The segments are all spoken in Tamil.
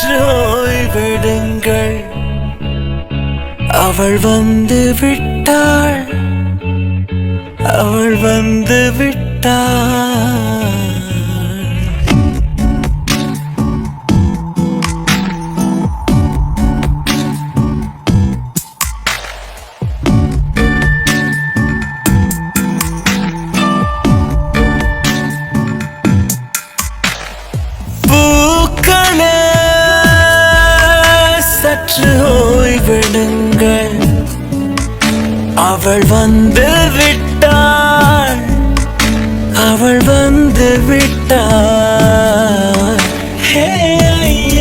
சற்று ஓய்வெடுங்கள் அவள் வந்து விட்டாள் அவள் வந்து விட்டாள் சற்று ஓய்வெடுங்கள் அவள் வந்து விட்டாள் அவள் வந்து விட்டாள்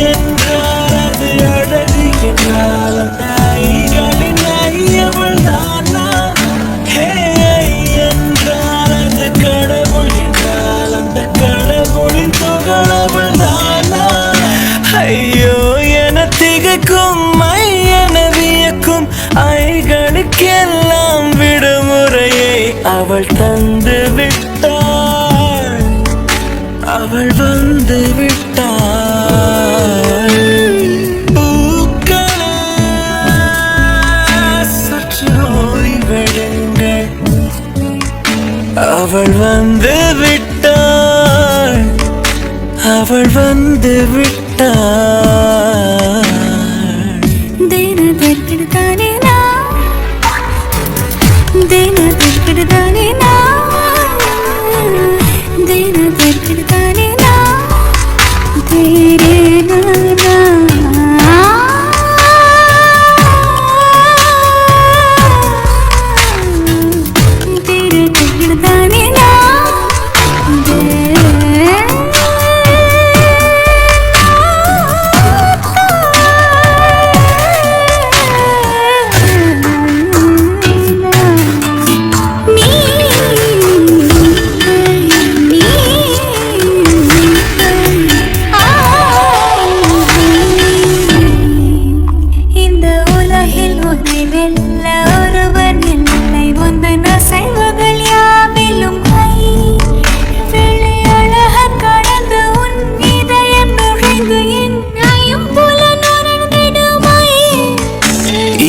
என்றால் அது அழகு என்றால் அந்த ஐகளின் ஐயவள் தானா என்றால் அது கடவுள் என்றால் அந்த கடவுளின் துகளவள் தானா ஐயோ திகைக்கும் ஐயன வியக்கும் ஐகளுக்கெல்லாம் விடுமுறையை அவள் தந்து விட்டாள் அவள் வந்து விட்டாள் பூக்களே சற்று ஓய்வெடுங்கள் அவள் வந்து விட்டாள் அவள் வந்து விட்டாள்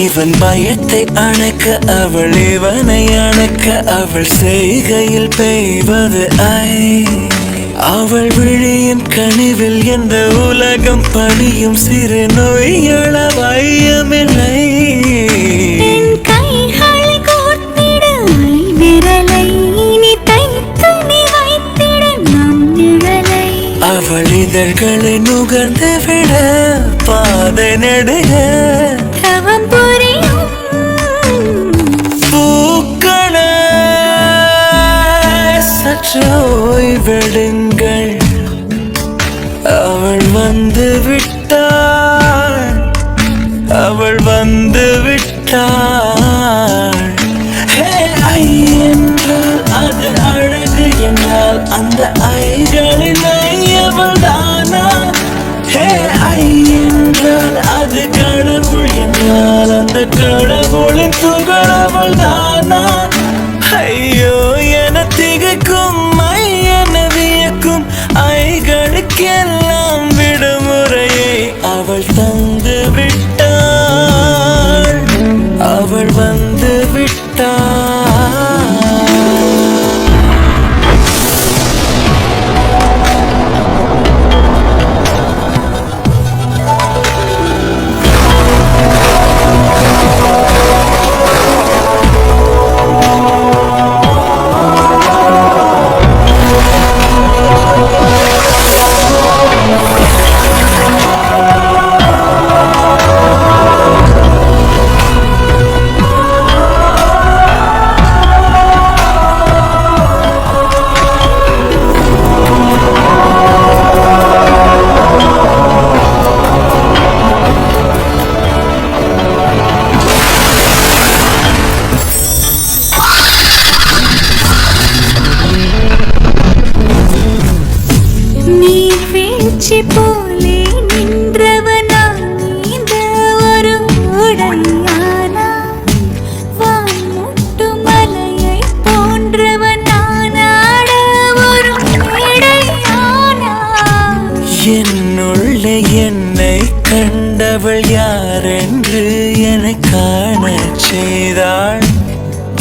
இவன் பயத்தை அணைக்க அவள் இவனை அணைக்க அவள் செய்கையில் பெய்வது அவள் விழியின் கனிவில் எந்த உலகம் பணியும் சிறு நோய்களவையமில்லை அவள் இதழ்களை நுகர்ந்து விட பாதை நடுக பூக்களே சற்று ஓய்வெடுங்கள் அவள் வந்து விட்டாள் அவள் வந்து விட்டாள் என்றால் அது அழகு என்றால் அந்த ஐகளின் ஐயவள் தானா என்றால் அது கடவுள் என்றால் அந்த கடவுளின் துகளவள் தானா ஐயோ என திகைக்கும் ஐயன வியக்கும் ஐகளுக்கெல்லாம் விடுமுறையை அவள் தந்து விட்டாள் அவள் வந்து விட்டாள் போலே நின்றவனா இந்த ஒரு உடையானா வான்முட்டு மலையை போன்றவனானாட ஒரு இடையானா என்னுள்ள என்னை கண்டவள் யாரென்று என்னை காணச் செய்தாள்.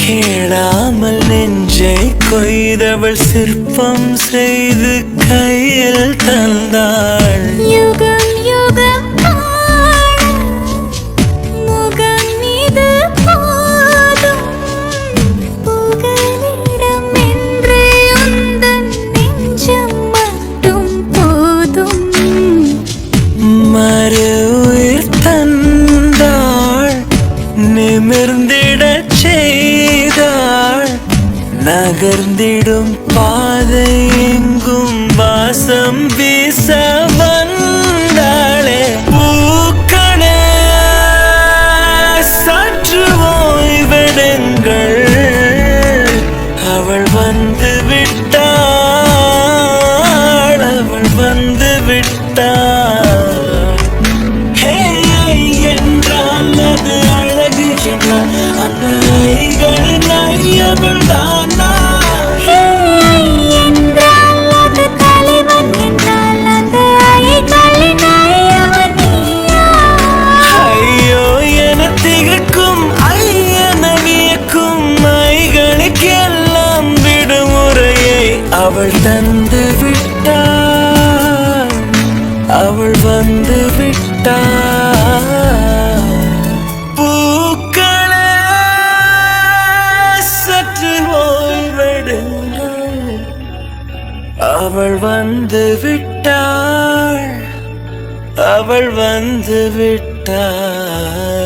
கேளாமல் நெஞ்சை கொய்தவள் சிற்பம் செய்து கையில் தந்தாள். யுகம் யுகம் முகம் மீது போதும் புகலிடம் என்று உந்தன் நெஞ்சம் மட்டும் போதும். மறு உயிர் தந்தாள், நிமிர்ந்திடச் செய்தாள். நகர்ந்திடும் பாதை எங்கும் வாசம் வீச வந்தாளே. பூக்களே சற்று ஓய்வெடுங்கள், அவள் வந்து விட்டாள், அவள் வந்து விட்டாள். ஹே என்றால் அது அழகு என்றால் அந்த ஐகளின் ஐயவள் தானா? என்றால் அது தலைவன் என்றால் அந்த ஐகளின் ஐயவன் நீயா? ஐயோ என திகக்கும் ஐயன வியக்கும் ஐகளுக்கெல்லாம் விடுமுறையை அவள் தந்து விட்டாள், அவள் வந்து விட்டாள். பூக்களே சற்று ஓய்வெடுங்கள், அவள் வந்து விட்டாள், அவள் வந்து விட்டாள்.